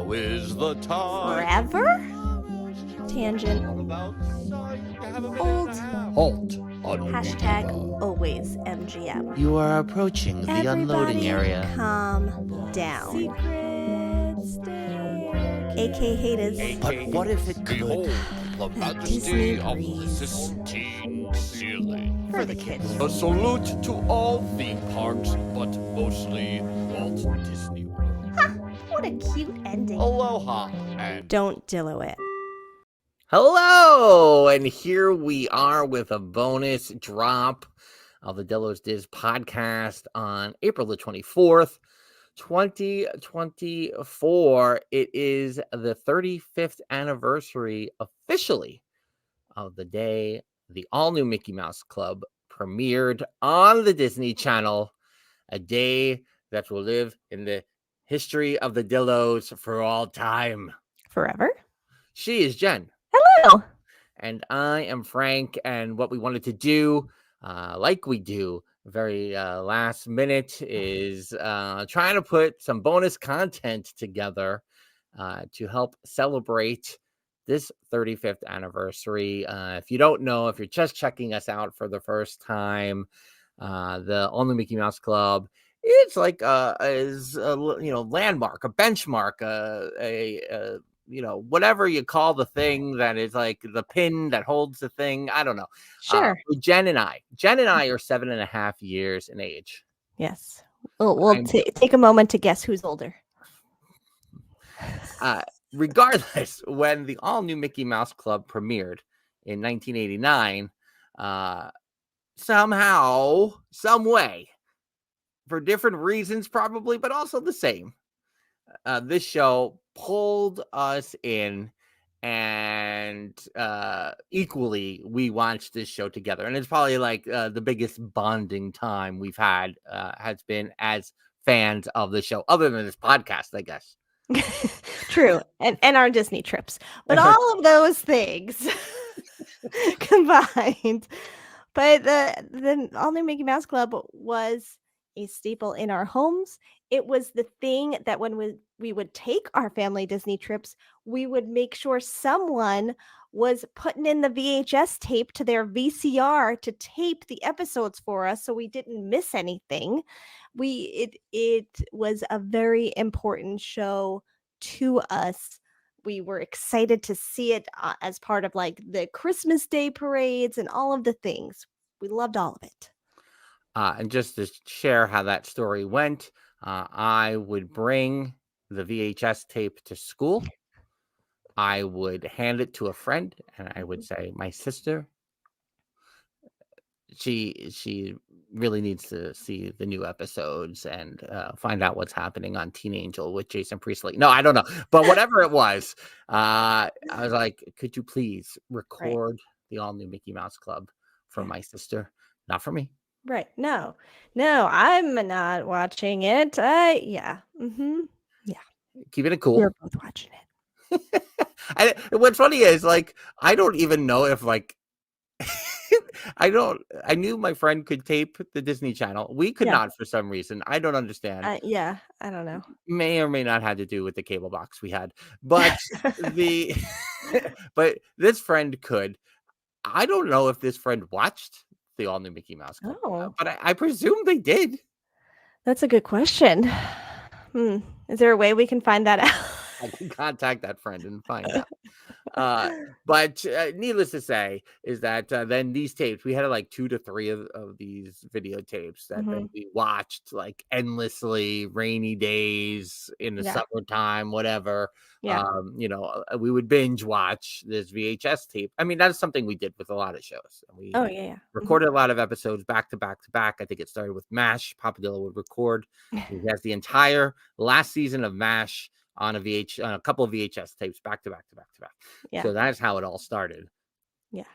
Now is the time. Forever? Tangent. Old. Halt. Hashtag always MGM. You are approaching the unloading area. Calm down. AK haters. But what if it could? Behold, the majesty of the Sistine ceiling. For the kids. A salute to all theme parks, but mostly Walt Disney World. Ha! What a cute ending. Aloha and Don't Dillo it. Hello, and here we are with a bonus drop of the Dillo's Diz podcast on April the 24th, 2024. It is the 35th anniversary officially of the day the all-new Mickey Mouse Club premiered on the Disney Channel, a day that will live in the history of the Dillos for all time. Forever? She is Jen. Hello. And I am Frank, and what we wanted to do, like we do very last minute, is trying to put some bonus content together to help celebrate this 35th anniversary. If you don't know, if you're just checking us out for the first time, the All New Mickey Mouse Club, it's like is a landmark, a benchmark, a whatever you call the thing that is like the pin that holds the thing. I don't know. Sure. Jen and I are 7.5 years in age. Yes. We'll take a moment to guess who's older. Regardless, when the all new Mickey Mouse Club premiered in 1989, somehow, some way, for different reasons probably, but also the same, this show pulled us in, and equally we watched this show together, and it's probably like the biggest bonding time we've had has been as fans of the show, other than this podcast, I guess. True. And our Disney trips, but all of those things combined. But the all new Mickey Mouse Club was a staple in our homes. It was the thing that when we would take our family Disney trips, we would make sure someone was putting in the VHS tape to their VCR to tape the episodes for us so we didn't miss anything. It was a very important show to us. We were excited to see it as part of like the Christmas Day parades and all of the things. We loved all of it. And just to share how that story went, I would bring the VHS tape to school. I would hand it to a friend, and I would say, "My sister, she really needs to see the new episodes and find out what's happening on Teen Angel with Jason Priestley." No, I don't know, but whatever it was, I was like, "Could you please record the all new Mickey Mouse Club for my sister, not for me?" Right. No, I'm not watching it. Yeah. Keeping it cool. We're both watching it. What's funny is, like, I don't even know if, like, I knew my friend could tape the Disney Channel. We could not for some reason. I don't understand. I don't know. May or may not have to do with the cable box we had. But but this friend could. I don't know if this friend watched the all new Mickey Mouse Club, but I presume they did. That's a good question. Is there a way we can find that out? I can contact that friend and find out. But needless to say is that then these tapes, we had like 2 to 3 of these videotapes that then we watched like endlessly, rainy days in the summertime, whatever. We would binge watch this VHS tape. I mean, that's something we did with a lot of shows. We recorded a lot of episodes back to back to back. I think it started with MASH. Papa Dillo would record. He has the entire last season of MASH on a couple of VHS tapes back to back to back to back. Yeah. So that's how it all started. Yeah.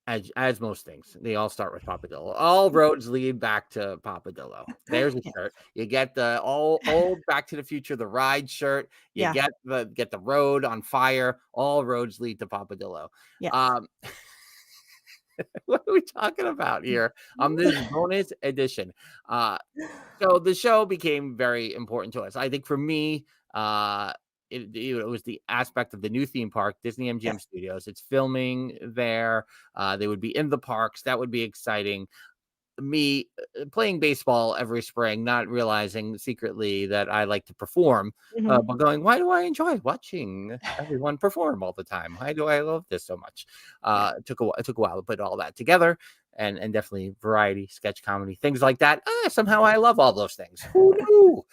As most things, they all start with Papa Dillo. All roads lead back to Papa Dillo. There's a shirt. You get the old Back to the Future, the ride shirt. You get the road on fire. All roads lead to Papa Dillo. Yeah. What are we talking about here on this bonus edition? So the show became very important to us. I think for me, it was the aspect of the new theme park, Disney MGM Studios. It's filming there. They would be in the parks. That would be exciting. Me playing baseball every spring, not realizing secretly that I like to perform, but going, why do I enjoy watching everyone perform all the time? Why do I love this so much? It took a while to put all that together, and definitely variety, sketch comedy, things like that. Somehow I love all those things. Who knew?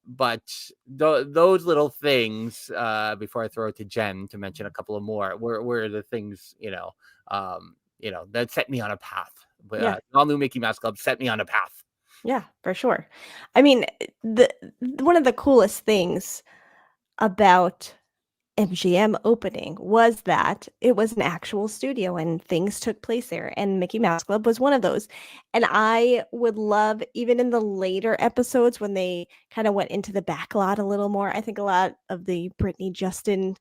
But those little things, before I throw it to Jen to mention a couple of more, were the things, that set me on a path. But all new Mickey Mouse Club set me on a path. Yeah, for sure. I mean, one of the coolest things about MGM opening was that it was an actual studio and things took place there, and Mickey Mouse Club was one of those. And I would love, even in the later episodes when they kind of went into the back lot a little more, I think a lot of the Brittany Justin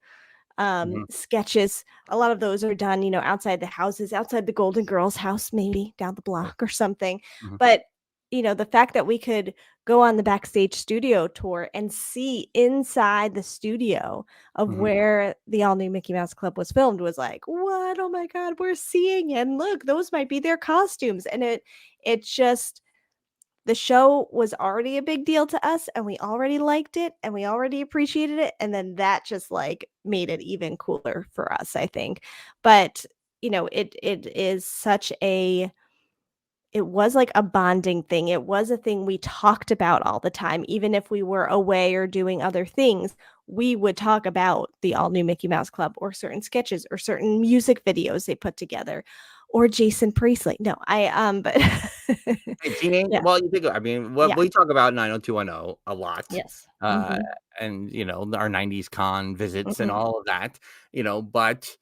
sketches, a lot of those are done, outside the houses, outside the Golden Girls house, maybe down the block or something. But the fact that we could go on the backstage studio tour and see inside the studio of where the all new Mickey Mouse Club was filmed was like, what? Oh my God, we're seeing it. And look, those might be their costumes. And it just, the show was already a big deal to us, and we already liked it, and we already appreciated it. And then that just like made it even cooler for us, I think. But, it is such it was like a bonding thing. It was a thing we talked about all the time. Even if we were away or doing other things, we would talk about the all new Mickey Mouse Club or certain sketches or certain music videos they put together, or Jason Priestley. No, but Well, you think, we talk about 90210 a lot. Yes. And our 90s con visits and all of that, but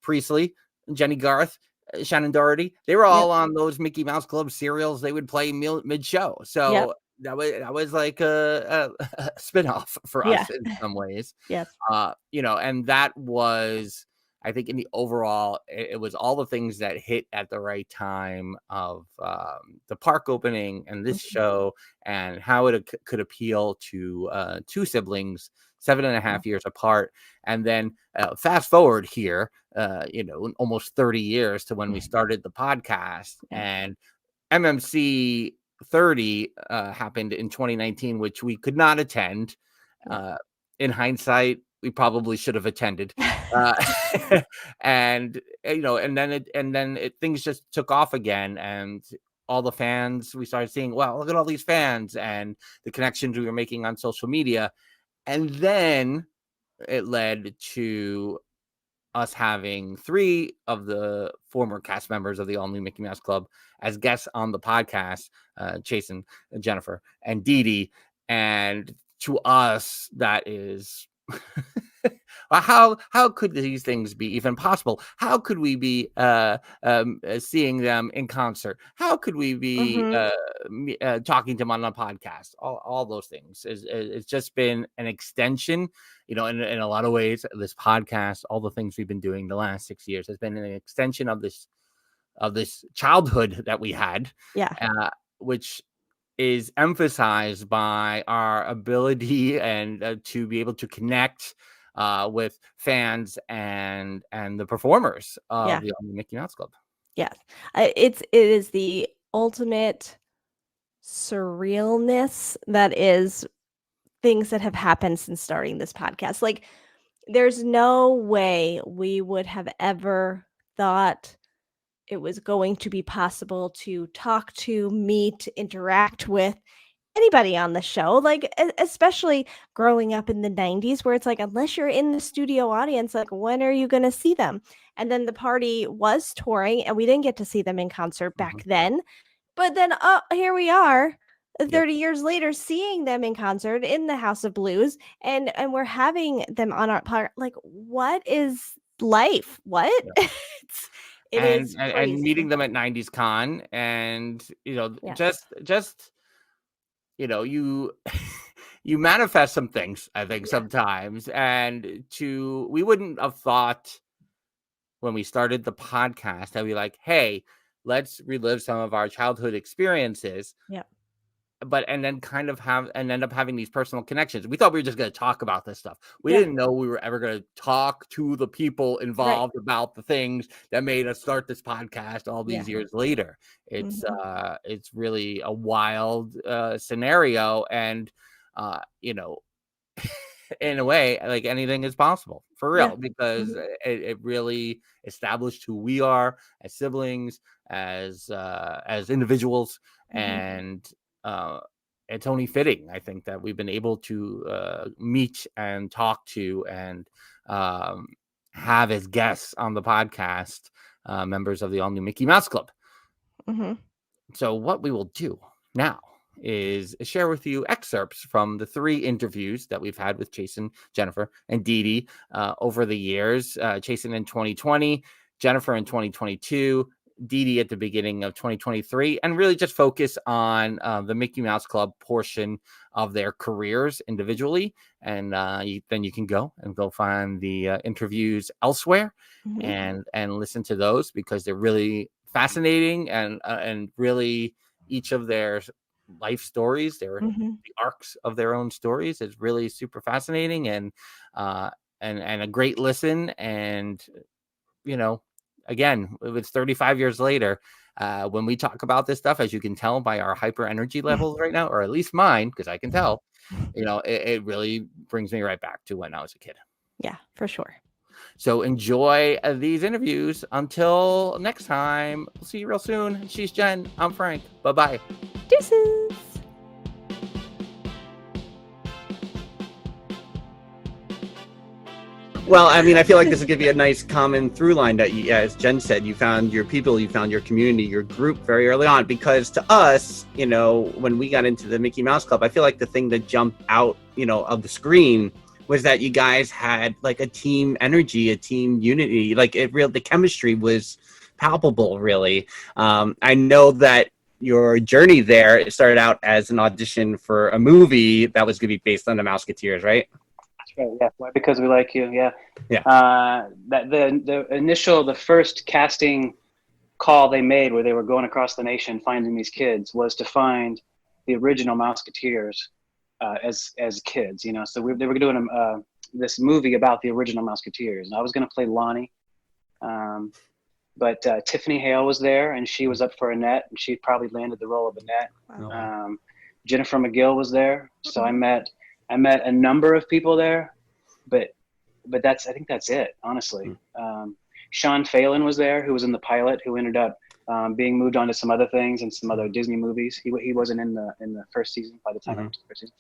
Priestley, Jenny Garth, Shannon Doherty, they were all on those Mickey Mouse Club serials they would play mid-show. So that was like a spin-off for us in some ways. Yes. And that was, I think, in the overall, it was all the things that hit at the right time of the park opening and this show, and how it could appeal to two siblings 7.5 years apart. And then fast forward here, almost 30 years to when we started the podcast, and MMC 30 happened in 2019, which we could not attend. In hindsight, we probably should have attended. And then things just took off again, and all the fans, we started seeing, wow, look at all these fans and the connections we were making on social media. And then it led to us having 3 of the former cast members of the all new Mickey Mouse Club as guests on the podcast, Chasen, Jennifer, and Deedee. And to us, that is how could these things be even possible? How could we be seeing them in concert? How could we be talking to them on a podcast? All those things. It's just been an extension, in a lot of ways. This podcast, all the things we've been doing the last 6 years, has been an extension of this childhood that we had, which is emphasized by our ability and to be able to connect with fans and the performers of the Mickey Mouse Club. Yes, it is the ultimate surrealness that is things that have happened since starting this podcast. Like, there's no way we would have ever thought it was going to be possible to talk to, meet, interact with anybody on the show, like especially growing up in the 90s, where it's like, unless you're in the studio audience, like, when are you going to see them? And then the party was touring, and we didn't get to see them in concert back then. But then here we are 30 years later, seeing them in concert in the House of Blues, and we're having them on our part. Like, what is life? What? It is crazy. And meeting them at 90s Con, and just you manifest some things, I think, sometimes. And we wouldn't have thought when we started the podcast that we like, hey, let's relive some of our childhood experiences. and then kind of end up having these personal connections. We thought we were just going to talk about this stuff. We Yeah. didn't know we were ever going to talk to the people involved about the things that made us start this podcast all these years later. It's it's really a wild scenario, and you know, in a way, like anything is possible for real, because it really established who we are as siblings, as individuals, and it's only fitting, I think, that we've been able to meet and talk to and have as guests on the podcast members of the all new Mickey Mouse Club. So what we will do now is share with you excerpts from the 3 interviews that we've had with Chasen, Jennifer, and Deedee over the years. Chasen in 2020, Jennifer in 2022, Deedee at the beginning of 2023, and really just focus on the Mickey Mouse Club portion of their careers individually. And then you can go find the interviews elsewhere and listen to those, because they're really fascinating, and really each of their life stories, the arcs of their own stories, is really super fascinating, and a great listen. And you know, again, it's 35 years later. When we talk about this stuff, as you can tell by our hyper energy levels right now, or at least mine, because I can tell, you know, it really brings me right back to when I was a kid. Yeah, for sure. So enjoy these interviews. Until next time, we'll see you real soon. She's Jen. I'm Frank. Bye-bye. Deuces. Well, I mean, I feel like this is going to be a nice common through line that, as Jen said, you found your people, you found your community, your group very early on. Because to us, you know, when we got into the Mickey Mouse Club, I feel like the thing that jumped out, you know, of the screen was that you guys had like a team energy, a team unity. Like the chemistry was palpable, really. I know that your journey there started out as an audition for a movie that was going to be based on the Mouseketeers, right? Right, yeah. Why? Because we like you, yeah. Yeah. That the first casting call they made, where they were going across the nation finding these kids, was to find the original Mouseketeers as kids, you know. So they were doing this movie about the original Mouseketeers, and I was going to play Lonnie, but Tiffany Hale was there, and she was up for Annette, and she probably landed the role of Annette. Wow. Jennifer McGill was there, so I met a number of people there, but I think that's it, honestly. Sean Phelan was there, who was in the pilot, who ended up being moved on to some other things and some other Disney movies. He wasn't in the first season by the time I went to the first season.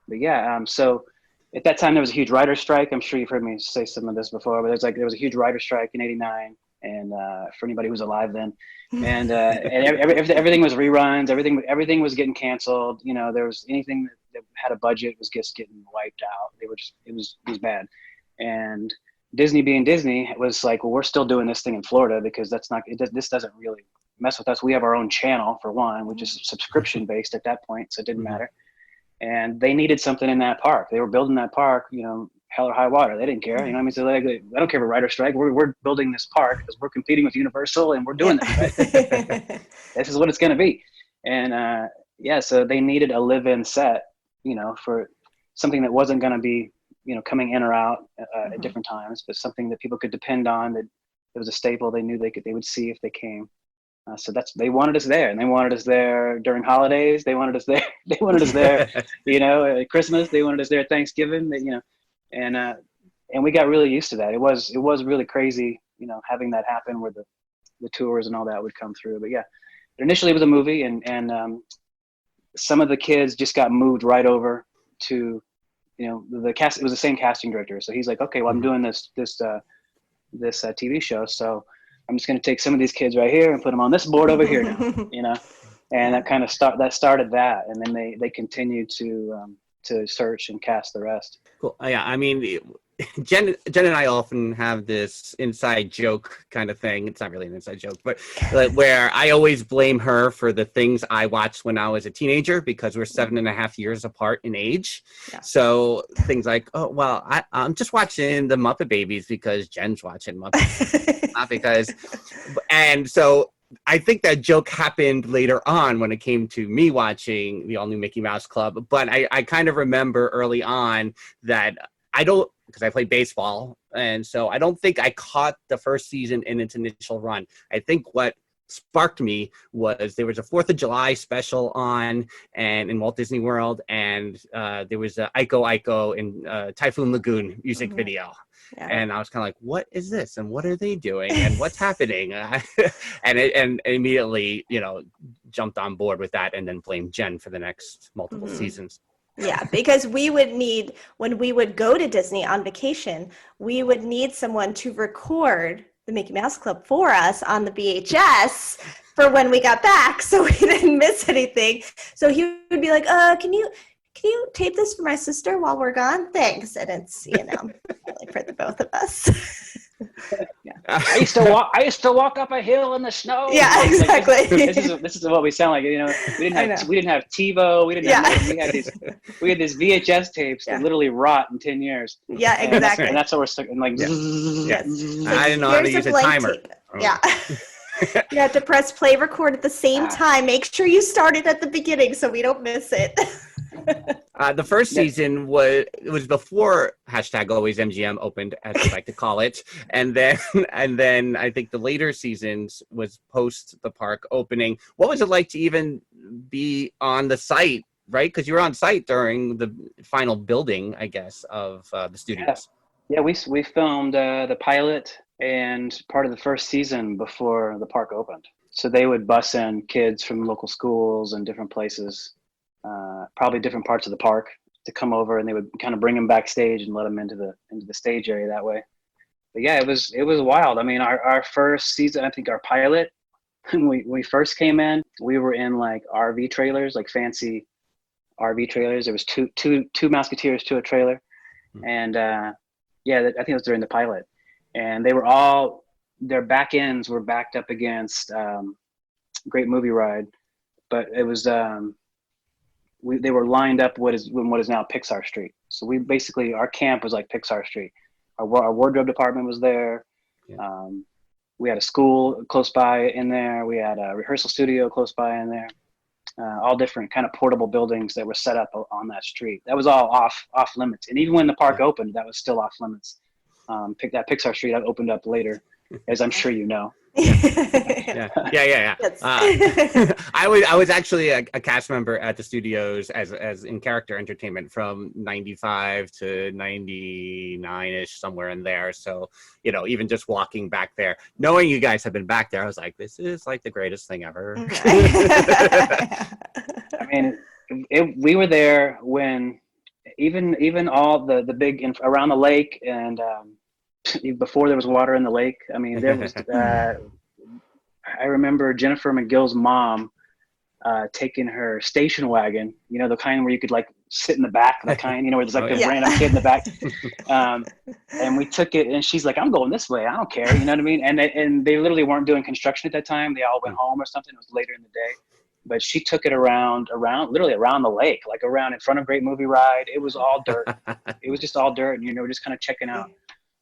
But yeah, so at that time there was a huge writer's strike. I'm sure you've heard me say some of this before, but there was a huge writer's strike in '89, and for anybody who was alive then, and everything was reruns. Everything was getting canceled. You know, there was anything that had a budget was just getting wiped out. It was bad. And Disney, being Disney, was like, well, we're still doing this thing in Florida, because this doesn't really mess with us. We have our own channel, for one, which is subscription based at that point, so it didn't matter. And they needed something in that park. They were building that park, you know, hell or high water. They didn't care. You know what I mean? So like, I don't care if a writer strike. We're building this park because we're competing with Universal, and we're doing that. Right? This is what it's going to be. And so they needed a live-in set, you know, for something that wasn't going to be, you know, coming in or out at different times, but something that people could depend on, that it was a staple. They knew they would see if they came. So they wanted us there, and they wanted us there during holidays. They wanted us there. They wanted us there, you know, at Christmas. They wanted us there at Thanksgiving. You know, and we got really used to that. It was really crazy, you know, having that happen, where the tours and all that would come through. But yeah, initially it was a movie, and some of the kids just got moved right over to, you know, the cast. It was the same casting director, so he's like, okay, well, I'm doing this TV show, so I'm just going to take some of these kids right here and put them on this board over here now, you know. And that kind of started that, and then they continued to search and cast the rest. Cool. Yeah, I mean, Jen and I often have this inside joke kind of thing. It's not really an inside joke, but where I always blame her for the things I watched when I was a teenager, because we're 7.5 years apart in age. Yeah. So things like, oh, well, I'm just watching the Muppet Babies because Jen's watching Muppet Babies, not because. And so I think that joke happened later on when it came to me watching the all new Mickey Mouse Club. But I kind of remember early on that because I played baseball. And so I don't think I caught the first season in its initial run. I think what sparked me was there was a 4th of July special on and in Walt Disney World. And there was a Aiko Aiko in Typhoon Lagoon music video. Yeah. And I was kind of like, what is this? And what are they doing? And what's happening? and immediately, jumped on board with that and then blamed Jen for the next multiple seasons. Yeah, because when we would go to Disney on vacation, we would need someone to record the Mickey Mouse Club for us on the VHS for when we got back so we didn't miss anything. So he would be like, can you tape this for my sister while we're gone? Thanks. And it's, really for the both of us. Yeah. I used to walk up a hill in the snow. Yeah, exactly. This is what we sound like. We didn't have TiVo. We had these VHS tapes that literally rot in 10 years. Yeah, exactly. And that's what we're stuck in. Like, I didn't know how to use a timer. Yeah. You have to press play record at the same time. Make sure you start it at the beginning so we don't miss it. The first season was before #AlwaysMGM opened, as I like to call it, and then I think the later seasons was post the park opening. What was it like to even be on the site, right? Because you were on site during the final building, I guess, of the studios. Yeah, we filmed the pilot and part of the first season before the park opened. So they would bus in kids from local schools and different places. Probably different parts of the park to come over, and they would kind of bring them backstage and let them into the stage area that way. But yeah, it was wild. I mean, our first season, I think our pilot, when we first came in, we were in like RV trailers, like fancy RV trailers. There was two Mouseketeers to a trailer, and I think it was during the pilot, and they were all, their back ends were backed up against Great Movie Ride, but it was they were lined up what is now Pixar Street. So we basically, our camp was like Pixar Street. Our wardrobe department was there. Yeah. We had a school close by in there. We had a rehearsal studio close by in there. All different kind of portable buildings that were set up on that street. That was all off limits. And even when the park opened, that was still off limits. That Pixar Street opened up later, as I'm sure you know. Yeah. I was actually a cast member at the studios as in character entertainment from 95 to 99-ish, somewhere in there. So, even just walking back there, knowing you guys have been back there, I was like, this is like the greatest thing ever. I mean, we were there when even all the big around the lake and before there was water in the lake. I mean, there was. I remember Jennifer McGill's mom taking her station wagon, the kind where you could like sit in the back, the kind, where there's like a random kid in the back. And we took it, and she's like, "I'm going this way. I don't care." You know what I mean? And they literally weren't doing construction at that time. They all went home or something. It was later in the day. But she took it literally around the lake, like around in front of Great Movie Ride. It was all dirt. It was just all dirt, and just kind of checking out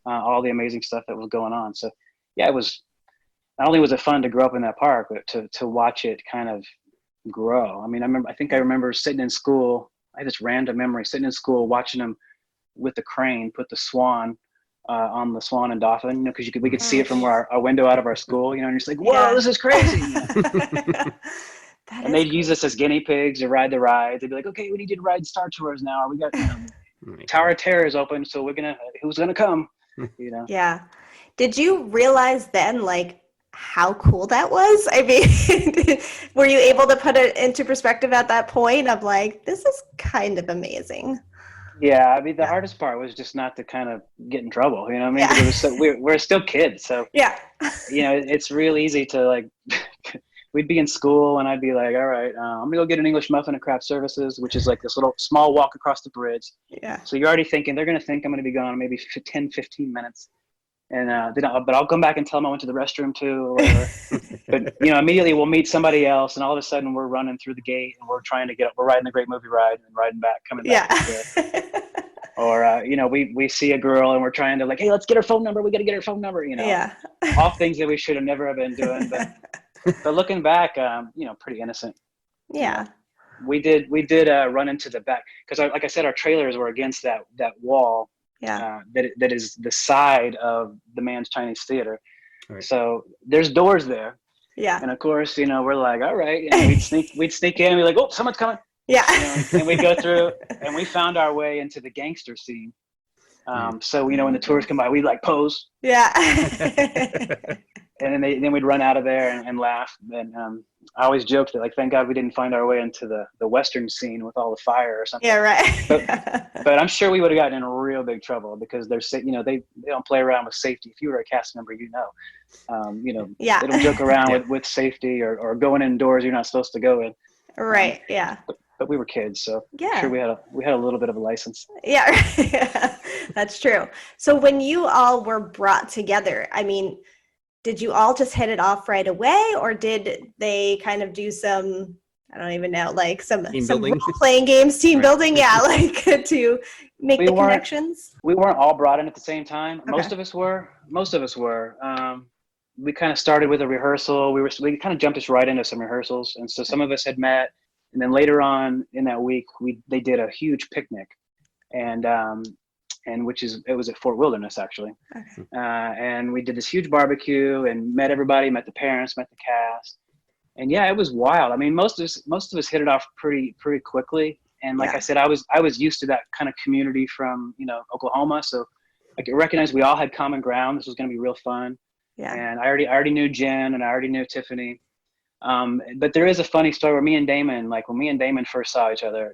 all the amazing stuff that was going on. So yeah, it was. Not only was it fun to grow up in that park, but to watch it kind of grow. I mean, I remember sitting in school. I had this random memory sitting in school watching them with the crane put the swan on the Swan and Dolphin, because we could see it from our window out of our school, and you're just like, whoa, this is crazy. And they'd use us as guinea pigs to ride the rides. They'd be like, okay, we need you to ride Star Tours now. We got Tower of Terror is open, so who's gonna come? Yeah. Did you realize then, like, how cool that was? I mean, were you able to put it into perspective at that point of like, this is kind of amazing? Yeah, I mean, the hardest part was just not to kind of get in trouble, you know what I mean? Because we're still kids, so it's real easy to like, we'd be in school and I'd be like, all right, I'm gonna go get an English muffin at Craft Services, which is like this little small walk across the bridge. Yeah. So you're already thinking they're gonna think I'm gonna be gone maybe 10, 15 minutes. And but I'll come back and tell them I went to the restroom too, or whatever. But immediately we'll meet somebody else, and all of a sudden we're running through the gate, and we're riding the Great Movie Ride and riding back, coming back. Yeah. Or we see a girl and we're trying to like, hey, let's get her phone number. We got to get her phone number. Yeah. All things that we should have never have been doing, but But looking back, pretty innocent. Yeah. We did run into the back because, like I said, our trailers were against that wall. Yeah. That is the side of the Man's Chinese Theater. Right. So there's doors there. Yeah. And of course, we're like, all right, we'd sneak in and be like, oh, someone's coming. Yeah. And we'd go through, and we found our way into the gangster scene. So when the tourists come by, we'd like pose. Yeah. And then we'd run out of there and laugh. And I always joked that, like, thank God we didn't find our way into the Western scene with all the fire or something. Yeah, right. But I'm sure we would have gotten in real big trouble because they don't play around with safety. If you were a cast member, Yeah. they don't joke around with safety or going indoors you're not supposed to go in. Right. Yeah. But we were kids, so Yeah. I'm sure we had a little bit of a license. Yeah. That's true. So when you all were brought together, I mean, did you all just hit it off right away, or did they kind of do some, I don't even know, like some role-playing games, team building, like to make the connections? We weren't all brought in at the same time. Okay. Most of us were. We kind of started with a rehearsal. We kind of jumped us right into some rehearsals, and so some of us had met, and then later on in that week, they did a huge picnic, and it was at Fort Wilderness actually. Okay. And we did this huge barbecue and met everybody, met the parents, met the cast. And yeah, it was wild. I mean, most of us hit it off pretty quickly. And like I said, I was used to that kind of community from, Oklahoma. So I recognized we all had common ground. This was going to be real fun. Yeah. And I already knew Jen and I already knew Tiffany. But there is a funny story where when me and Damon first saw each other,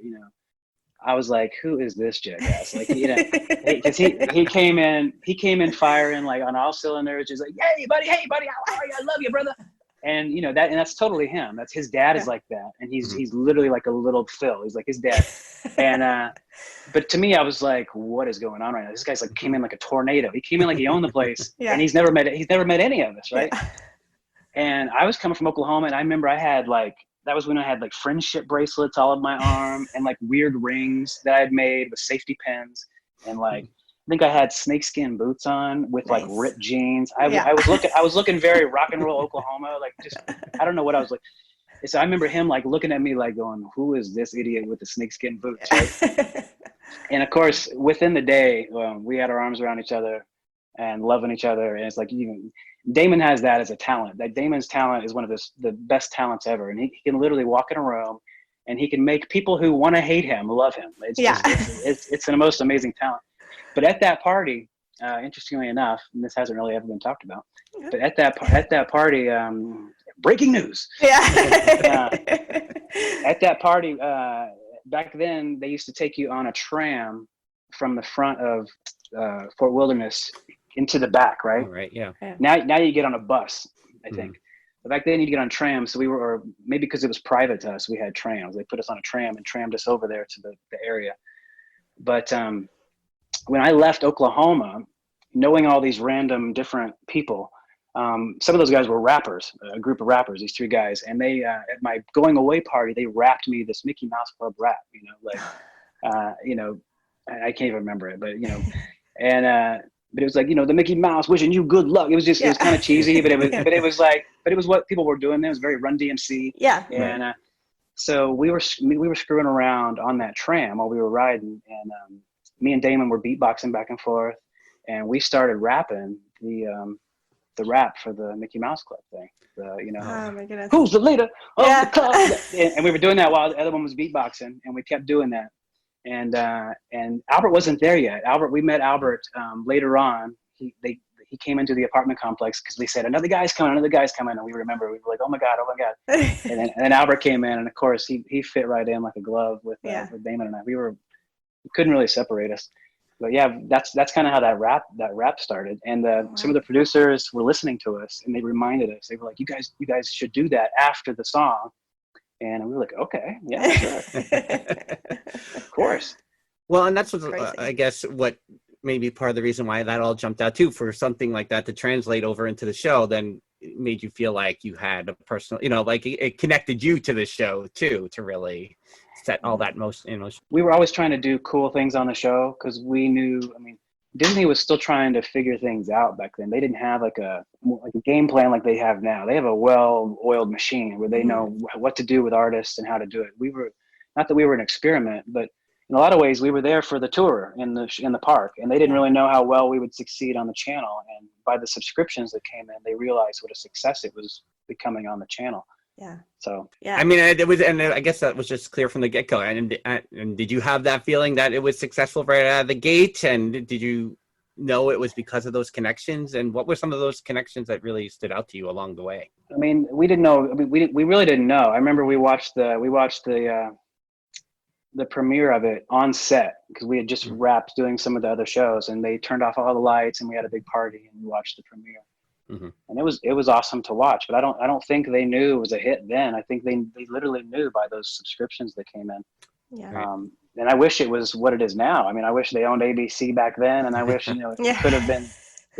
I was like, who is this jackass? Like, because he came in firing like on all cylinders. He's like, hey buddy, how are you? I love you, brother. And that's totally him. That's his dad is like that. And he's literally like a little Phil. He's like his dad. And, but to me, I was like, what is going on right now? This guy's like came in like a tornado. He came in like he owned the place and he's never met any of us. Right. Yeah. And I was coming from Oklahoma and I remember that was when I had like friendship bracelets all of my arm and like weird rings that I had made with safety pins. And like, I think I had snakeskin boots on with like ripped jeans. I was looking very rock and roll Oklahoma. Like just, I don't know what I was like. So I remember him like looking at me like going, who is this idiot with the snakeskin boots? Right? And of course, within the day, we had our arms around each other and loving each other. And it's like, Damon has that as a talent. That Damon's talent is one of the best talents ever. And he can literally walk in a room and he can make people who want to hate him love him. It's the most amazing talent. But at that party, interestingly enough, and this hasn't really ever been talked about, but at that party, breaking news. Yeah. At that party, back then they used to take you on a tram from the front of Fort Wilderness into the back, right? Oh, right. Yeah. Now you get on a bus, I think. But back then you get on trams. So or maybe because it was private to us, we had trams. They put us on a tram and trammed us over there to the area. But when I left Oklahoma, knowing all these random different people, some of those guys were rappers, a group of rappers, these three guys. And they, at my going away party, they rapped me this Mickey Mouse Club rap, I can't even remember it, but, but it was like, the Mickey Mouse wishing you good luck. It was just, it was kind of cheesy, but it was what people were doing. It was very Run DMC. Yeah. And so we were screwing around on that tram while we were riding, and me and Damon were beatboxing back and forth, and we started rapping the rap for the Mickey Mouse Club thing. Oh my goodness. Who's the leader of the club? And we were doing that while the other one was beatboxing, and we kept doing that. And Albert wasn't there yet. We met Albert later on. He came into the apartment complex because they said another guy's coming, and we were like, oh my god. and then Albert came in, and of course he fit right in like a glove with Damon and I. We couldn't really separate us. But yeah, that's kind of how that rap started. And some of the producers were listening to us, and they reminded us. They were like, you guys should do that after the song. And we were like, okay, yeah, sure. Of course. Well, and that's what I guess what maybe part of the reason why that all jumped out too, for something like that to translate over into the show, then it made you feel like you had a personal, like it connected you to the show too, to really set all that most. We were always trying to do cool things on the show because we knew, Disney was still trying to figure things out back then. They didn't have like a game plan like they have now. They have a well-oiled machine where they know what to do with artists and how to do it. We were, not that we were an experiment, but in a lot of ways we were there for the tour in the park, and they didn't really know how well we would succeed on the channel. And by the subscriptions that came in, they realized what a success it was becoming on the channel. Yeah. So yeah, I mean, it was, and I guess that was just clear from the get-go. And did you have that feeling that it was successful right out of the gate? And did you know it was because of those connections? And what were some of those connections that really stood out to you along the way? I mean, we didn't know. I mean, we really didn't know. I remember we watched the premiere of it on set because we had just wrapped doing some of the other shows, and they turned off all the lights and we had a big party and we watched the premiere. And it was awesome to watch, but I don't think they knew it was a hit then. I think they literally knew by those subscriptions that came in. Yeah. And I wish it was what it is now. I mean, I wish they owned ABC back then, and I wish it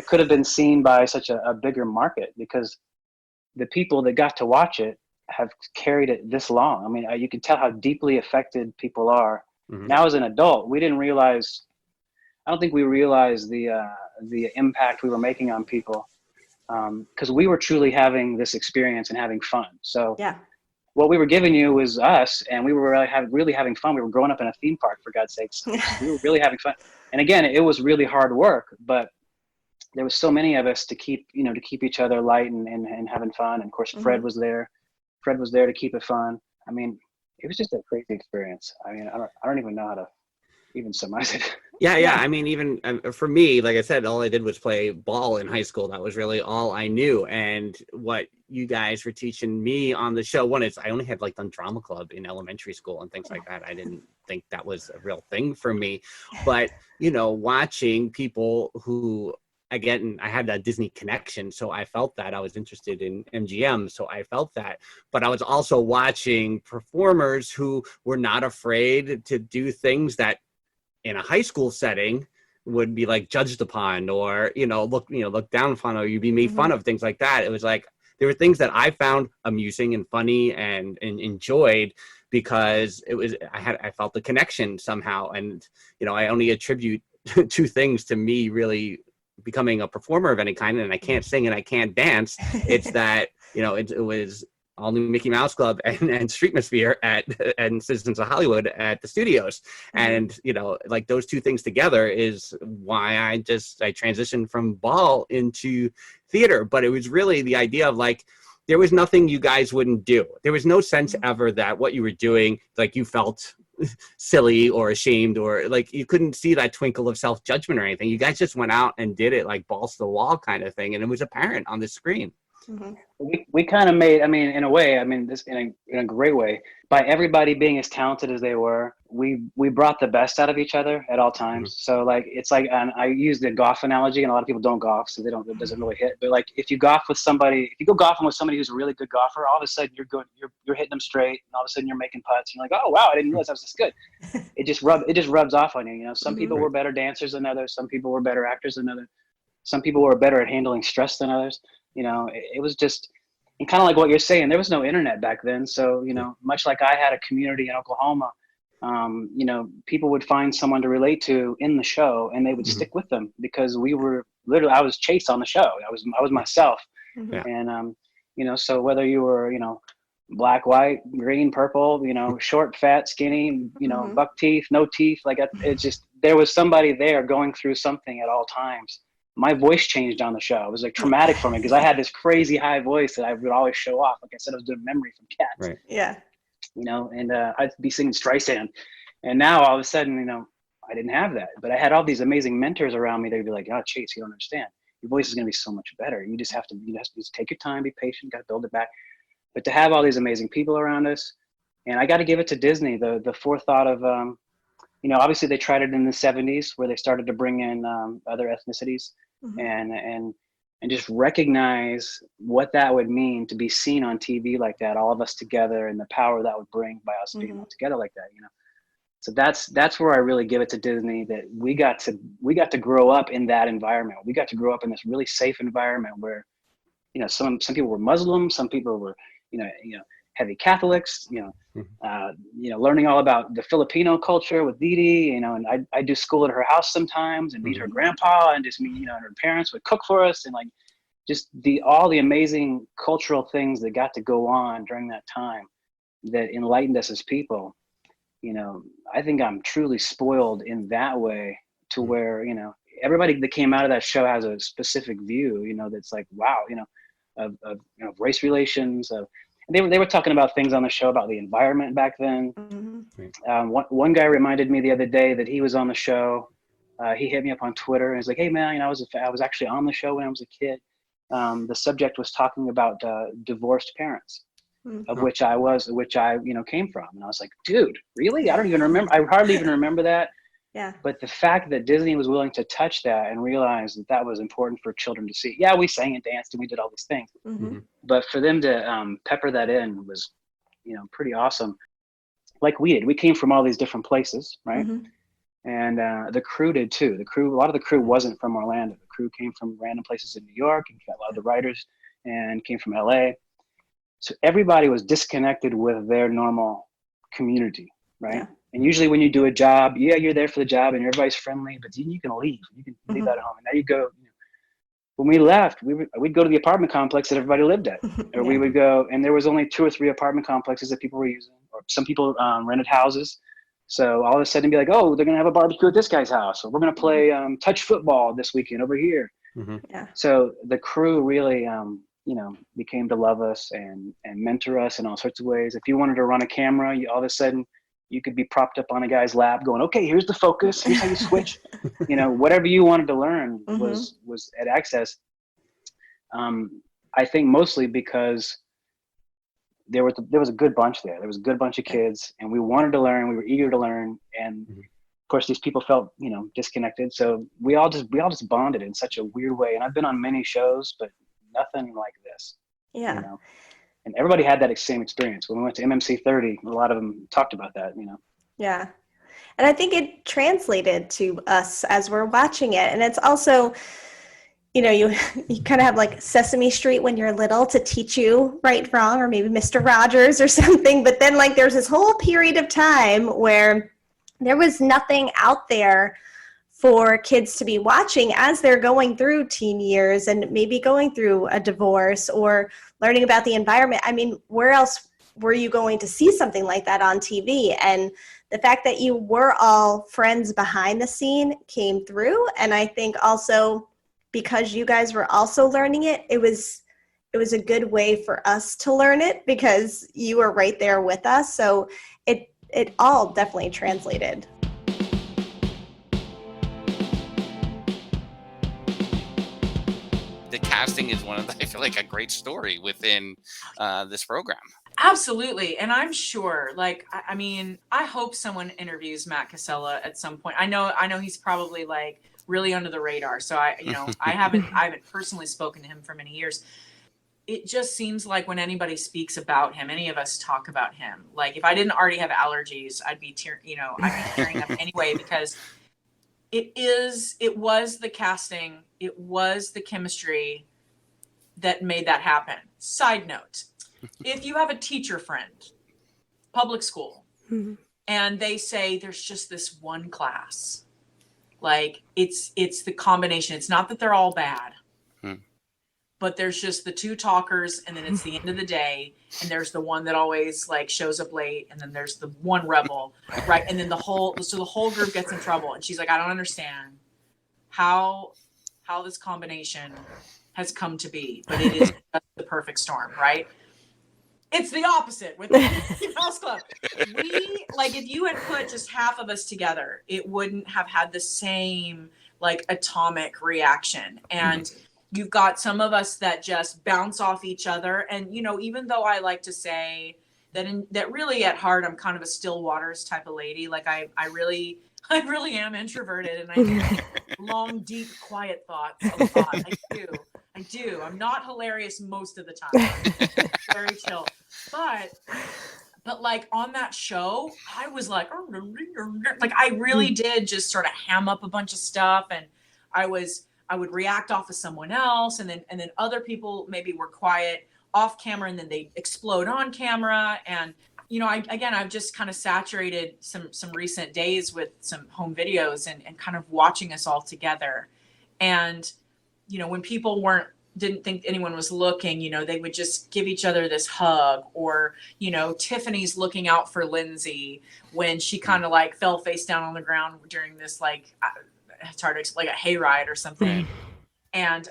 could have been seen by such a bigger market, because the people that got to watch it have carried it this long. I mean, you can tell how deeply affected people are. Now as an adult, we didn't realize. I don't think we realized the impact we were making on people. Because we were truly having this experience and having fun. So what we were giving you was us, and we were really having fun. We were growing up in a theme park, for God's sakes. We were really having fun. And again, it was really hard work, but there was so many of us to keep each other light and having fun. And of course, Fred was there. Fred was there to keep it fun. I mean, it was just a crazy experience. I mean, I don't even know how to even summarize it. Yeah. I mean, even for me, like I said, all I did was play ball in high school. That was really all I knew. And what you guys were teaching me on the show, one is I only had done drama club in elementary school and things like that. I didn't think that was a real thing for me. But, watching people who, again, I had that Disney connection. So I felt that I was interested in MGM. So I felt that. But I was also watching performers who were not afraid to do things that in a high school setting would be judged upon, or look down upon, or you'd be made fun of, things like that. It was there were things that I found amusing and funny and enjoyed, because I felt the connection somehow. And I only attribute two things to me really becoming a performer of any kind, and I can't sing and I can't dance. It's that it was All New Mickey Mouse Club and Streetmosphere and Citizens of Hollywood at the studios. And, those two things together is why I transitioned from ball into theater. But it was really the idea of there was nothing you guys wouldn't do. There was no sense ever that what you were doing, you felt silly or ashamed, or you couldn't see that twinkle of self-judgment or anything. You guys just went out and did it balls to the wall kind of thing. And it was apparent on the screen. We kind of made, in a way, this in a great way, by everybody being as talented as they were, we brought the best out of each other at all times. So it's and I use the golf analogy, and a lot of people don't golf, so it doesn't really hit. But if you go golfing with somebody who's a really good golfer, all of a sudden you're hitting them straight, and all of a sudden you're making putts. And you're oh wow, I didn't realize I was this good. It just rubs off on you. Some people were better dancers than others. Some people were better actors than others. Some people were better at handling stress than others. It was just, and kind of like what you're saying, there was no internet back then. So, much like I had a community in Oklahoma, people would find someone to relate to in the show, and they would stick with them, because we were literally, I was Chase on the show. I was myself. And, so whether you were, black, white, green, purple, short, fat, skinny, buck teeth, no teeth, it's just, there was somebody there going through something at all times. My voice changed on the show. It was traumatic for me, because I had this crazy high voice that I would always show off. Like I said, I was doing memory from Cats. Right. Yeah. And I'd be singing Streisand. And now all of a sudden, I didn't have that. But I had all these amazing mentors around me. They'd be like, "Oh, Chase, you don't understand. Your voice is going to be so much better. You just have to take your time, be patient, got to build it back." But to have all these amazing people around us, and I got to give it to Disney, the forethought of, obviously they tried it in the 70s, where they started to bring in other ethnicities. And just recognize what that would mean to be seen on TV like that, all of us together, and the power that would bring by us being all together like that, So that's where I really give it to Disney, that we got to grow up in that environment. We got to grow up in this really safe environment where, some people were Muslim, some people were, heavy Catholics, learning all about the Filipino culture with Deedee, and I do school at her house sometimes and meet her grandpa and just meet, and her parents would cook for us, and like just all the amazing cultural things that got to go on during that time that enlightened us as people. I think I'm truly spoiled in that way, to where, everybody that came out of that show has a specific view, that's like, wow, of race relations. They were talking about things on the show about the environment back then. One guy reminded me the other day that he was on the show. He hit me up on Twitter and he's like, hey man, I was actually on the show when I was a kid. The subject was talking about divorced parents. Of which I came from. And I was like, dude, really? I don't even remember. I hardly even remember that. Yeah. But the fact that Disney was willing to touch that and realize that was important for children to see. Yeah, we sang and danced and we did all these things. But for them to pepper that in was, pretty awesome. Like we did. We came from all these different places, right? And the crew did too. A lot of the crew wasn't from Orlando. The crew came from random places in New York, and a lot of the writers and came from LA. So everybody was disconnected with their normal community, right? Yeah. And usually when you do a job, you're there for the job and everybody's friendly, but then you can leave. You can leave that at home. And now you go, when we left, we'd go to the apartment complex that everybody lived at. Or we would go, and there was only 2 or 3 apartment complexes that people were using, or some people rented houses. So all of a sudden be like, oh, they're going to have a barbecue at this guy's house, or we're going to play touch football this weekend over here. Yeah. So the crew really, became to love us and mentor us in all sorts of ways. If you wanted to run a camera, all of a sudden you could be propped up on a guy's lap going, okay, here's the focus, here's how you switch. Whatever you wanted to learn was at Access. I think mostly because there was a good bunch there. There was a good bunch of kids, and we wanted to learn. We were eager to learn, and of course, these people felt disconnected. So we all just bonded in such a weird way. And I've been on many shows, but nothing like this. Yeah. And everybody had that same experience. When we went to MMC 30, a lot of them talked about that. Yeah. And I think it translated to us as we're watching it. And it's also, you kind of have like Sesame Street when you're little to teach you right, wrong, or maybe Mr. Rogers or something. But then like there's this whole period of time where there was nothing out there for kids to be watching as they're going through teen years and maybe going through a divorce or learning about the environment. I mean, where else were you going to see something like that on TV? And the fact that you were all friends behind the scene came through. And I think also because you guys were also learning it, it was a good way for us to learn it because you were right there with us. So it all definitely translated. The casting is I feel like a great story within this program. Absolutely. And I'm sure, I mean, I hope someone interviews Matt Casella at some point. I know he's probably really under the radar. So I haven't personally spoken to him for many years. It just seems like when anybody speaks about him, any of us talk about him, if I didn't already have allergies, I'd be tearing up anyway, because it was the casting, it was the chemistry that made that happen. Side note, if you have a teacher friend, public school, and they say there's just this one class, it's the combination. It's not that they're all bad, but there's just the 2 talkers, and then it's the end of the day, and there's the one that always shows up late, and then there's the one rebel, right? And then the whole group gets in trouble. And she's like, I don't understand how this combination has come to be, but it is the perfect storm, right? It's the opposite with the House Club. If you had put just half of us together, it wouldn't have had the same atomic reaction. And you've got some of us that just bounce off each other. And, even though I like to say that really at heart, I'm kind of a still waters type of lady. I really am introverted, and I think long, deep, quiet thoughts a lot. I do. I'm not hilarious most of the time. Very chill. But on that show, I was I really did just sort of ham up a bunch of stuff, and I would react off of someone else, and then other people maybe were quiet off camera and then they explode on camera. And, you know, I've just kind of saturated some recent days with some home videos and kind of watching us all together. And, you know, when people didn't think anyone was looking, you know, they would just give each other this hug, or, you know, Tiffany's looking out for Lindsay when she kind of like fell face down on the ground during this, like, it's hard to explain, like a hayride or something. And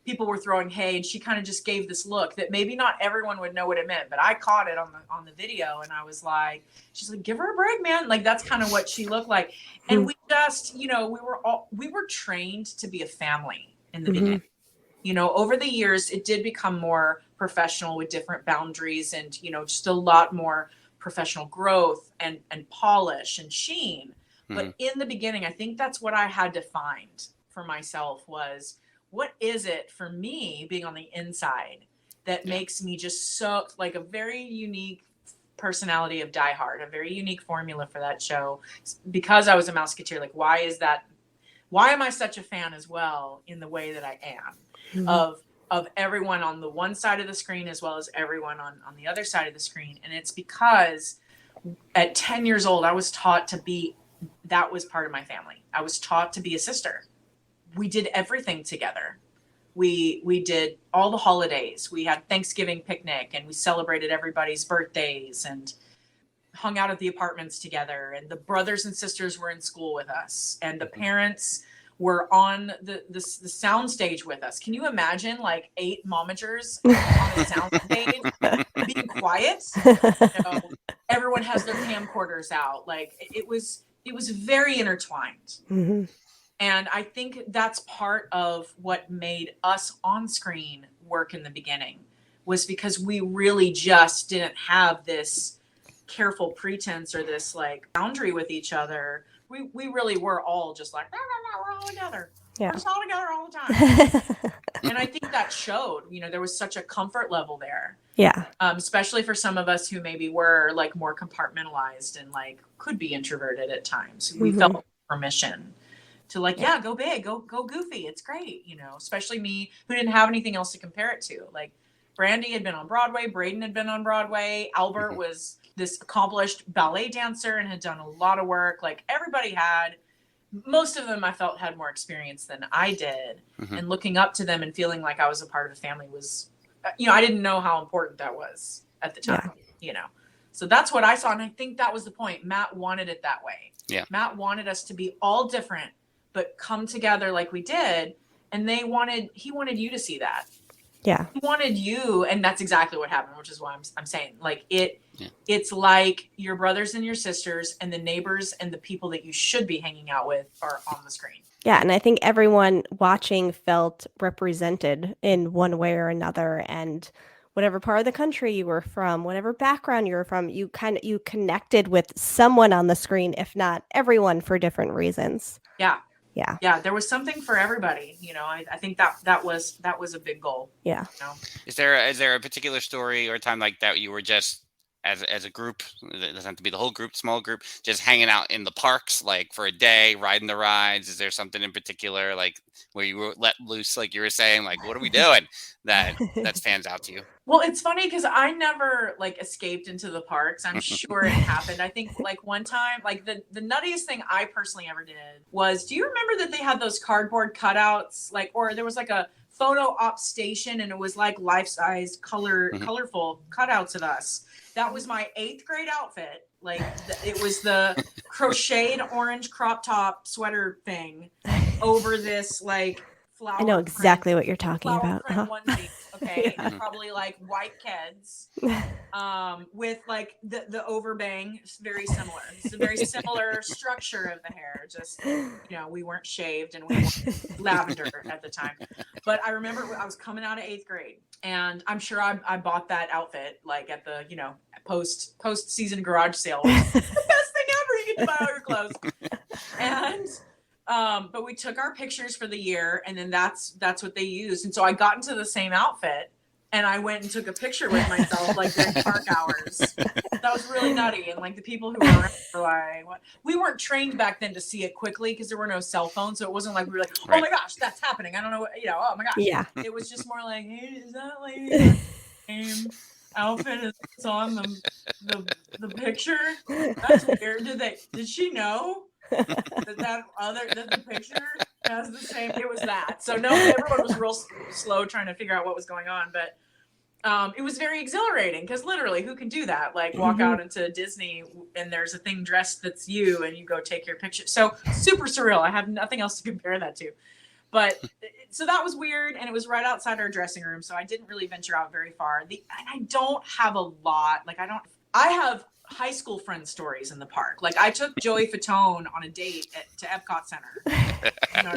people were throwing hay, and she kind of just gave this look that maybe not everyone would know what it meant, but I caught it on the video, and I was like, she's like, give her a break, man. Like, that's kind of what she looked like. And we just, you know, we were trained to be a family in the beginning. You know, over the years, it did become more professional with different boundaries and, you know, just a lot more professional growth and polish and sheen. But in the beginning, I think that's what I had to find for myself was, what is it for me being on the inside that makes me just so, like, a very unique personality of Die Hard, a very unique formula for that show? Because I was a Mouseketeer, like, why am I such a fan as well in the way that I am? Of everyone on the one side of the screen as well as everyone on the other side of the screen. And it's because at 10 years old, I was taught that was part of my family. I was taught to be a sister. We did everything together. We did all the holidays. We had Thanksgiving picnic, and we celebrated everybody's birthdays and hung out at the apartments together. And the brothers and sisters were in school with us, and the parents were on the sound stage with us. Can you imagine, like, 8 momagers on a sound stage being quiet? You know, everyone has their camcorders out. Like, it was very intertwined. And I think that's part of what made us on screen work in the beginning, was because we really just didn't have this careful pretense or this, like, boundary with each other. We really were all just like, we're all together. Yeah. We're just all together all the time. And I think that showed, you know, there was such a comfort level there. Yeah. Especially for some of us who maybe were, like, more compartmentalized and, like, could be introverted at times. We felt permission to, like, yeah, go big, go goofy. It's great. You know, especially me, who didn't have anything else to compare it to. Like, Brandy had been on Broadway. Braden had been on Broadway. Albert was this accomplished ballet dancer and had done a lot of work. Like, most of them I felt had more experience than I did. And looking up to them and feeling like I was a part of a family was, you know, I didn't know how important that was at the time, you know. So that's what I saw. And I think that was the point. Matt wanted it that way. Yeah. Matt wanted us to be all different, but come together like we did. And he wanted you to see that. Yeah. He wanted you, and that's exactly what happened, which is why I'm saying, like, it's like your brothers and your sisters and the neighbors and the people that you should be hanging out with are on the screen. Yeah, and I think everyone watching felt represented in one way or another, and whatever part of the country you were from, whatever background you were from, you connected with someone on the screen, if not everyone, for different reasons. Yeah. Yeah, there was something for everybody. You know, I think that was a big goal. Yeah. You know? Is there a particular story or time like that you were just as a group, it doesn't have to be the whole group, small group, just hanging out in the parks, like, for a day, riding the rides? Is there something in particular, like, where you were let loose, like you were saying, like, what are we doing, that stands out to you? Well, it's funny because I never, like, escaped into the parks. I'm sure it happened. I think, like, one time, like, the nuttiest thing I personally ever did was, do you remember that they had those cardboard cutouts, like, or there was like a photo op station, and it was like life-size colorful cutouts of us? That was my 8th grade outfit. Like, it was the crocheted orange crop top sweater thing over this, like, flower. I know exactly what you're talking about. Onesie, okay, and probably, like, white Keds, with, like, the overbang. It's very similar. It's a very similar structure of the hair. Just, you know, we weren't shaved and we weren't lavender at the time. But I remember I was coming out of 8th grade, and I'm sure I bought that outfit, like, at the, you know, post season garage sale. Which is the best thing ever. You get to buy all your clothes. And but we took our pictures for the year, and then that's what they used. And so I got into the same outfit, and I went and took a picture with myself, like, during park hours. That was really nutty. And, like, the people who were around were like, what? We weren't trained back then to see it quickly because there were no cell phones. So it wasn't like we were like, oh my gosh, that's happening. I don't know what, you know, oh my gosh. Yeah. It was just more like, hey, is that like, same outfit as on the picture. That's weird. Did she know that the picture has the same? It was that. So no, everyone was real slow trying to figure out what was going on, but it was very exhilarating because literally, who can do that? Like walk out into Disney and there's a thing dressed that's you, and you go take your picture. So super surreal. I have nothing else to compare that to. But so that was weird, and it was right outside our dressing room, so I didn't really venture out very far. And I don't have a lot. Like I have high school friend stories in the park. Like I took Joey Fatone on a date to Epcot Center. You know,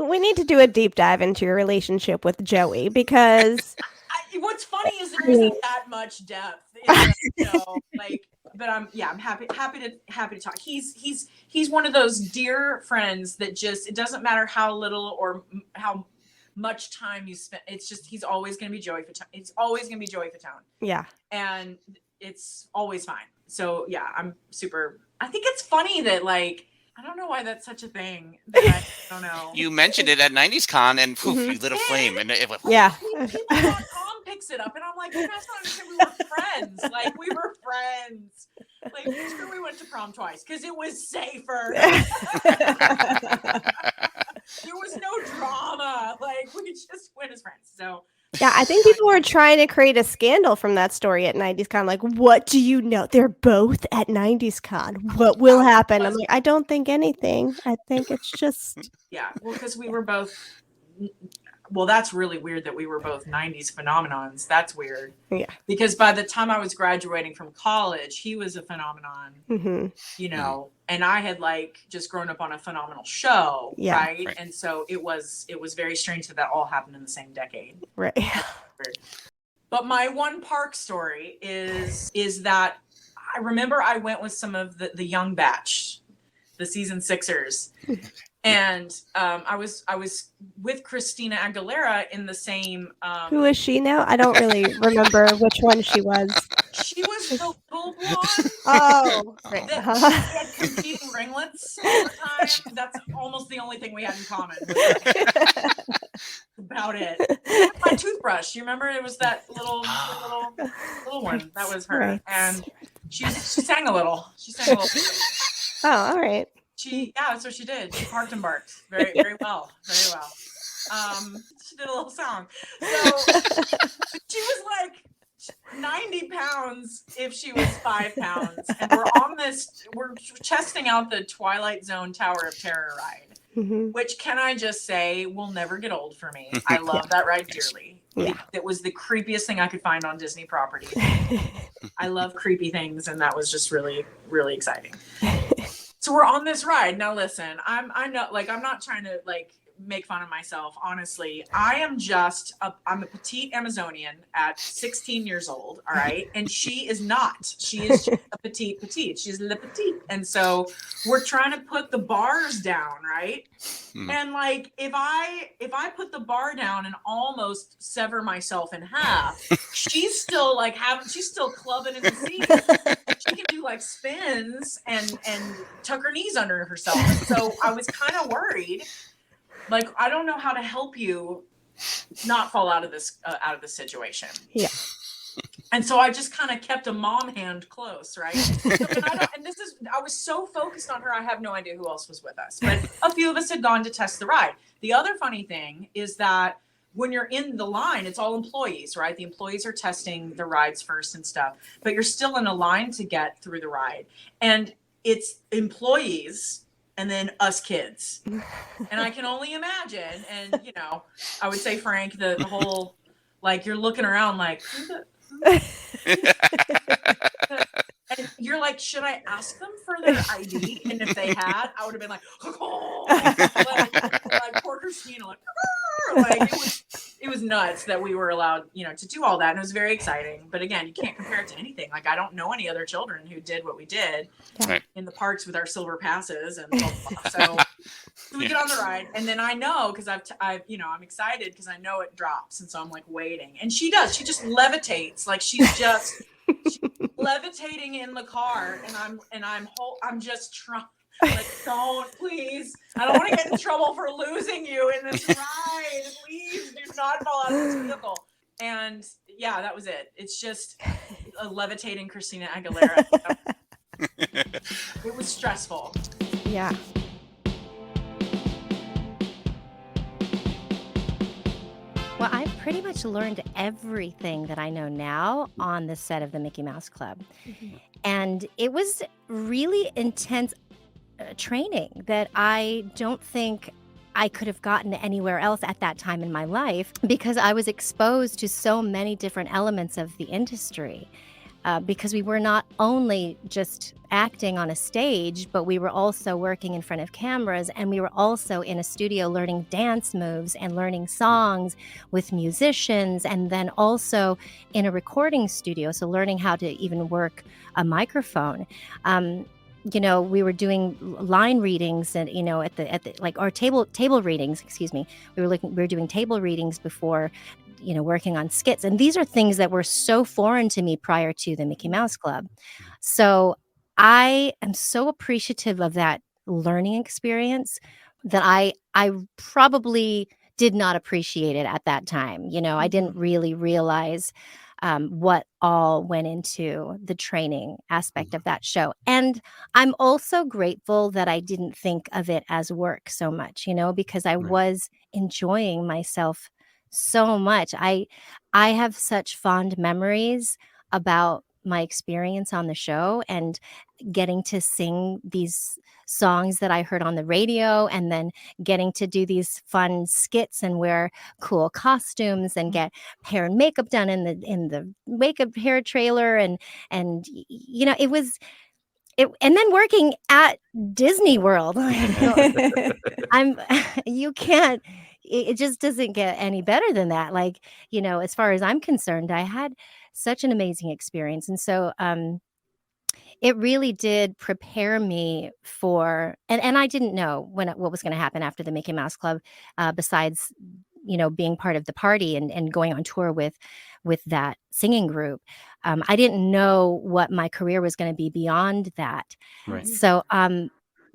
we need to do a deep dive into your relationship with Joey because what's funny is there isn't that much depth. But I'm happy to talk. He's one of those dear friends that just, it doesn't matter how little or how much time you spend. It's just, he's always going to be Joey Fatone. It's always going to be Joey Fatone. Yeah. And it's always fine. So yeah, I think it's funny that like, I don't know why that's such a thing. I don't know. You mentioned it at 90s Con and poof, you lit a flame. And it went, People.com picks it up and I'm like, you guys don't understand, we were friends. Like we were friends. Like sure we went to prom twice because it was safer. There was no drama. Like we just went as friends. So yeah, I think people were trying to create a scandal from that story at 90s Con. Like, what do you know? They're both at 90s Con. What will happen? I'm like, I don't think anything. I think it's just... Yeah, well, because we were both... Well, that's really weird that we were both 90s phenomenons. That's weird. Yeah. Because by the time I was graduating from college, he was a phenomenon, you know, and I had like just grown up on a phenomenal show, right? And so it was very strange that all happened in the same decade. Right. But my one park story is that I remember I went with some of the young batch, the season sixers. And I was with Christina Aguilera in the same. Who is she now? I don't really remember which one she was. She was the little blonde. Oh, right. That had competing ringlets all the time. That's almost the only thing we had in common. About it. My toothbrush. You remember it was that little one. That was her. Right. And she sang a little. Oh, all right. That's what she did. She parked and barked very, very well. Very well. She did a little song. So she was like 90 pounds if she was 5 pounds. And we're testing out the Twilight Zone Tower of Terror ride, which can I just say will never get old for me. I love that ride dearly. Yeah. It was the creepiest thing I could find on Disney property. I love creepy things, and that was just really, really exciting. So we're on this ride. Now listen, I'm not trying to like make fun of myself. Honestly, I'm a petite Amazonian at 16 years old. All right. And she is not, she is just a petite. She's le petite. And so we're trying to put the bars down. Right. And like, if I put the bar down and almost sever myself in half, she's still like she's still clubbing in the seat. She can do like spins and tuck her knees under herself. And so I was kind of worried. Like, I don't know how to help you not fall out of this situation. Yeah. And so I just kind of kept a mom hand close, right? I was so focused on her, I have no idea who else was with us. But a few of us had gone to test the ride. The other funny thing is that when you're in the line, it's all employees, right? The employees are testing the rides first and stuff, but you're still in a line to get through the ride. And it's employees and then us kids. And I can only imagine, and you know, I would say, Frank, the whole, like, you're looking around like, and you're like, should I ask them for their ID? And if they had, I would have been like, like poor Christina, like it was nuts that we were allowed, you know, to do all that. And it was very exciting. But again, you can't compare it to anything. Like, I don't know any other children who did what we did in the parks with our silver passes and blah, blah, blah. So we get on the ride, and then I know, because I'm excited because I know it drops, and so I'm like waiting, and she does. She just levitates, like she's levitating in the car, and I'm just trying. Like, don't, please. I don't want to get in trouble for losing you in this ride. Please do not fall out of this vehicle. And Yeah, that was it. It's just a levitating Christina Aguilera. It was stressful. Yeah. Well, I pretty much learned everything that I know now on the set of the Mickey Mouse Club. And it was really intense training that I don't think I could have gotten anywhere else at that time in my life, because I was exposed to so many different elements of the industry. Because we were not only just acting on a stage, but we were also working in front of cameras, and we were also in a studio learning dance moves and learning songs with musicians, and then also in a recording studio, so learning how to even work a microphone. We were doing line readings, and at the like, or table readings, excuse me. We were doing table readings before, working on skits. And these are things that were so foreign to me prior to the Mickey Mouse Club. So I am so appreciative of that learning experience that I probably did not appreciate it at that time. I didn't really realize what all went into the training aspect of that show. And I'm also grateful that I didn't think of it as work so much, because I was enjoying myself so much. I have such fond memories about my experience on the show and getting to sing these songs that I heard on the radio, and then getting to do these fun skits and wear cool costumes and get hair and makeup done in the makeup hair trailer, and it was it, and then working at Disney World. You can't, it just doesn't get any better than that. Like, as far as I'm concerned, I had such an amazing experience. And so, it really did prepare me for, and I didn't know what was going to happen after the Mickey Mouse Club, besides, being part of the party and going on tour with that singing group. I didn't know what my career was going to be beyond that. Right. So,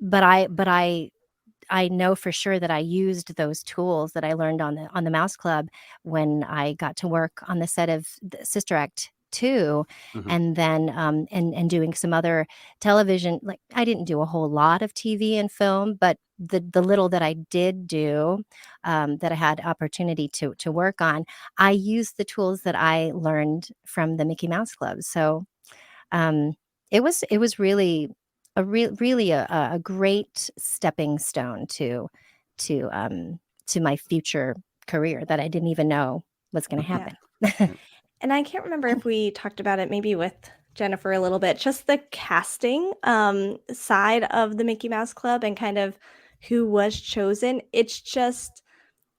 but I know for sure that I used those tools that I learned on the Mouse Club when I got to work on the set of the Sister Act 2, and then and doing some other television. Like, I didn't do a whole lot of TV and film, but the little that I did do, that I had opportunity to work on, I used the tools that I learned from the Mickey Mouse Club. So it was really a great stepping stone to my future career that I didn't even know was going to happen. And I can't remember if we talked about it maybe with Jennifer a little bit, just the casting side of the Mickey Mouse Club and kind of who was chosen. It just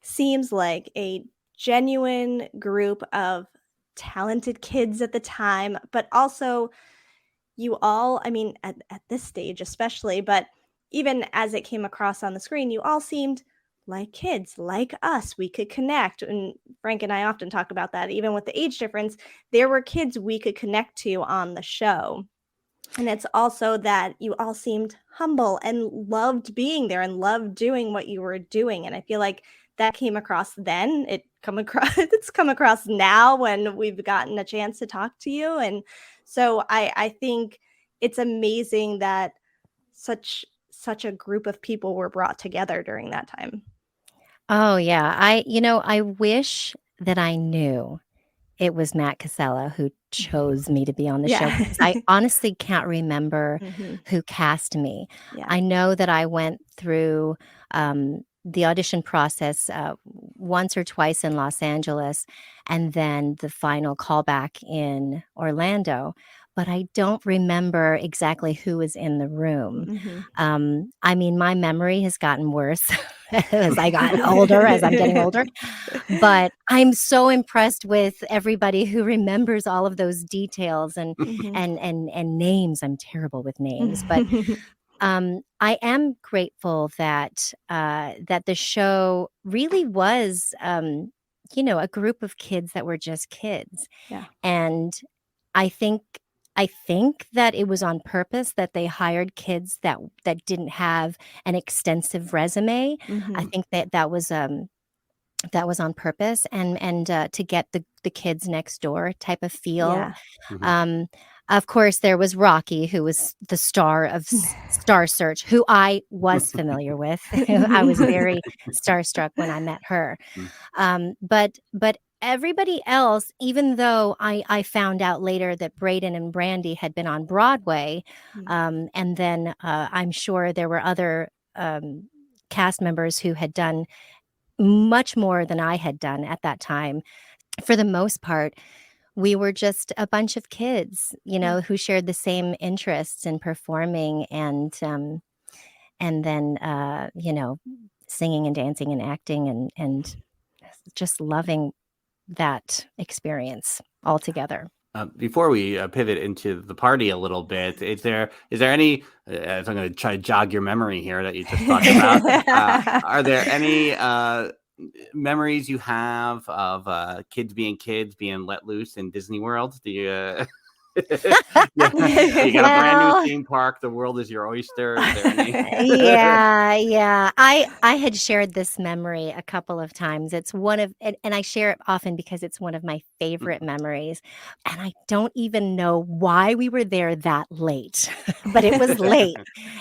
seems like a genuine group of talented kids at the time, but also you all, I mean, at this stage especially, but even as it came across on the screen, you all seemed like kids, like us. We could connect. And Frank and I often talk about that. Even with the age difference, there were kids we could connect to on the show. And it's also that you all seemed humble and loved being there and loved doing what you were doing. And I feel like that came across then. It's come across now when we've gotten a chance to talk to you. And so I think it's amazing that such a group of people were brought together during that time. Oh yeah. I wish that I knew it was Matt Casella who chose me to be on the show. Because I honestly can't remember who cast me. Yeah. I know that I went through the audition process once or twice in Los Angeles, and then the final callback in Orlando. But I don't remember exactly who was in the room. I mean, my memory has gotten worse as I got older, as I'm getting older. But I'm so impressed with everybody who remembers all of those details and names. I'm terrible with names, but I am grateful that the show really was, a group of kids that were just kids. Yeah. And I think that it was on purpose that they hired kids that didn't have an extensive resume. I think that was that was on purpose and to get the kids next door type of feel. Yeah. Mhm. Of course, there was Rocky, who was the star of Star Search, who I was familiar with. I was very starstruck when I met her. But everybody else, even though I found out later that Braden and Brandy had been on Broadway, and then I'm sure there were other cast members who had done much more than I had done at that time. For the most part, we were just a bunch of kids, who shared the same interests in performing and then, singing and dancing and acting and just loving that experience altogether. Before we pivot into the party a little bit, is there any? If I'm going to try to jog your memory here that you just talked about, are there any memories you have of kids being let loose in Disney World? Do you? You got a brand new theme park. The world is your oyster. Is there any? Yeah. I had shared this memory a couple of times. It's one of, and I share it often because it's one of my favorite memories. And I don't even know why we were there that late, but it was late.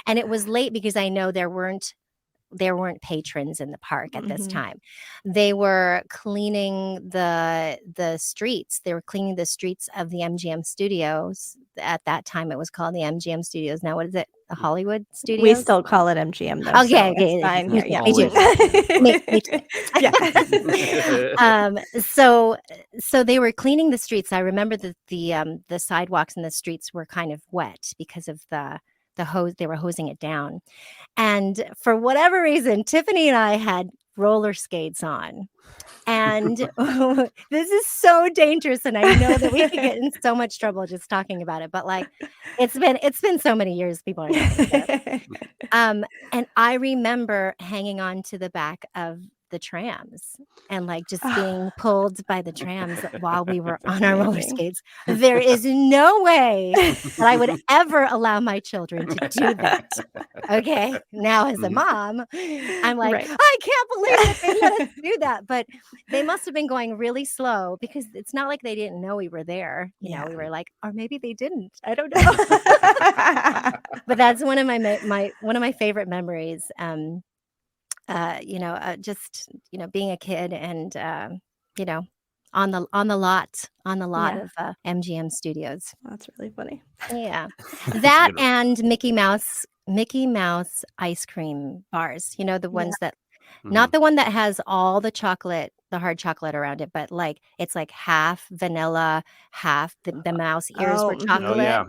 And it was late because I know there weren't patrons in the park at this time. They were cleaning the streets. They were cleaning the streets of the MGM Studios. At that time, it was called the MGM Studios. Now, what is it? The Hollywood Studios? We still call it MGM, though. Okay, so it's fine here. Yeah. Me too. So they were cleaning the streets. I remember that the sidewalks and the streets were kind of wet because of the hose. They were hosing it down. And for whatever reason, Tiffany and I had roller skates on. And this is so dangerous. And I know that we could get in so much trouble just talking about it. But like, it's been so many years, people are not and I remember hanging on to the back of the trams and like just being pulled by the trams while we were on our roller skates. There is no way that I would ever allow my children to do that. Okay. Now as a mom, I'm like, Right. I can't believe that they let us do that. But they must have been going really slow because it's not like they didn't know we were there. You know, we were like, or maybe they didn't. I don't know. But that's one of my favorite memories. Just being a kid and on the lot of MGM Studios. That's really funny. Yeah, that and Mickey Mouse ice cream bars. You know, the ones that not the one that has all the chocolate, the hard chocolate around it, but like it's like half vanilla, half the mouse ears were chocolate. Yeah.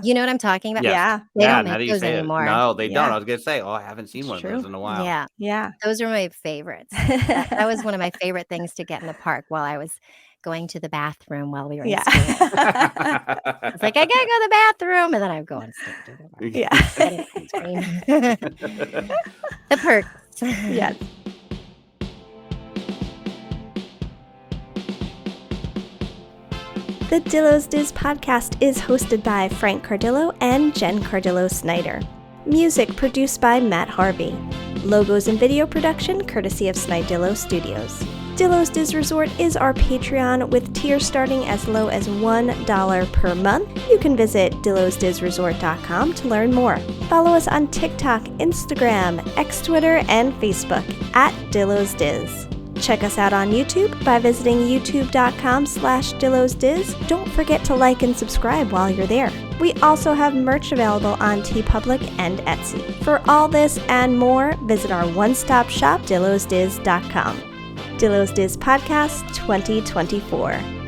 You know what I'm talking about? Yes. Yeah. They don't now that make you those say it. anymore. No, they don't. Yeah. I was gonna say, I haven't seen one of those in a while. Yeah. Yeah. Those are my favorites. That was one of my favorite things to get in the park while I was going to the bathroom while we were in school. It's like, I gotta go to the bathroom, and then I go and stick to the bathroom. The perks. Yes. The Dillo's Diz podcast is hosted by Frank Cardillo and Jen Cardillo-Snyder. Music produced by Matt Harvey. Logos and video production courtesy of Snidillo Studios. Dillo's Diz Resort is our Patreon with tiers starting as low as $1 per month. You can visit dillosdizresort.com to learn more. Follow us on TikTok, Instagram, X Twitter, and Facebook at Dillo's Diz. Check us out on YouTube by visiting youtube.com/DillosDiz. Don't forget to like and subscribe while you're there. We also have merch available on TeePublic and Etsy. For all this and more, visit our one-stop shop, dillosdiz.com. Dillo's Diz Podcast 2024.